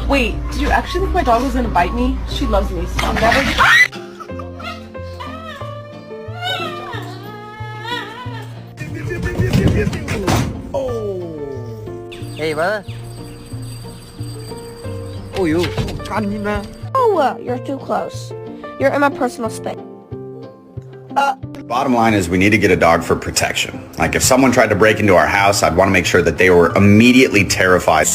Wait, did you actually think my dog was gonna bite me? She loves me, so I'm never. Hey, brother. Oh, you. Oh, you're too close. You're in my personal space. Bottom line is we need to get a dog for protection. Like if someone tried to break into our house, I'd want to make sure that they were immediately terrified.